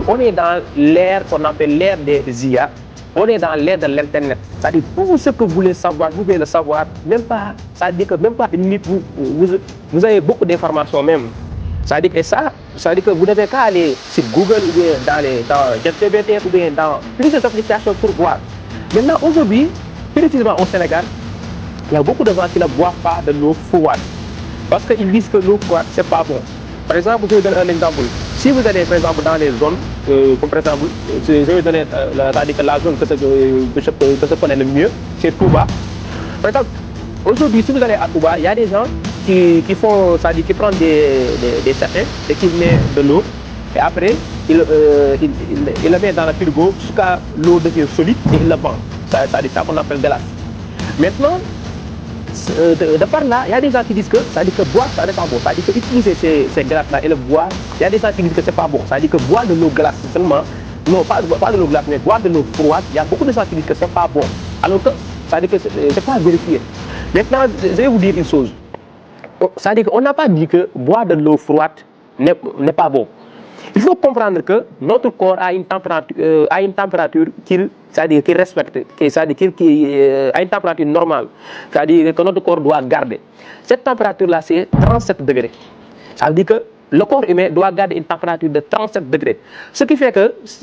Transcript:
on est dans l'ère qu'on appelle l'ère des IA, on est dans l'ère de l'Internet. C'est-à-dire tout ce que vous voulez savoir, vous pouvez le savoir, même pas, c'est-à-dire que même pas une minute, vous avez beaucoup d'informations même. C'est-à-dire que ça veut dire que vous n'avez qu'à aller sur Google ou bien dans ChatGPT ou bien dans plusieurs applications pour voir. Maintenant, aujourd'hui, précisément au Sénégal, il y a beaucoup de gens qui ne boivent pas de l'eau froide. Parce qu'ils disent que l'eau froide, c'est pas bon. Par exemple, je vais donner un exemple. Si vous allez, par exemple, dans les zones, comme par exemple, je vais donner la zone que je connais le mieux, c'est Touba. Par exemple, aujourd'hui, si vous allez à Touba, il y a des gens qui font, ça dit, qui prennent des sachets et qui mettent de l'eau. Et après, il le met dans le frigo jusqu'à l'eau devient solide et il le vend. Ça dit ça qu'on appelle glace. Maintenant, de par là, il y a des gens qui disent que ça dit que boire, ça n'est pas bon. Ça dit que utiliser ces glaces-là et le boire, il y a des gens qui disent que c'est pas bon. Ça dit que boire de l'eau glace seulement, non, pas de l'eau glace, mais boire de l'eau froide, il y a beaucoup de gens qui disent que c'est pas bon. Alors que ça dit que c'est pas vérifié. Maintenant, je vais vous dire une chose. Ça dit qu'on n'a pas dit que boire de l'eau froide n'est pas bon. Il faut comprendre que notre corps a une température c'est-à-dire qu'il respecte, c'est-à-dire a une température normale. C'est-à-dire que notre corps doit garder. Cette température-là, c'est 37 degrés. Ça veut dire que le corps humain doit garder une température de 37 degrés. Ce qui fait que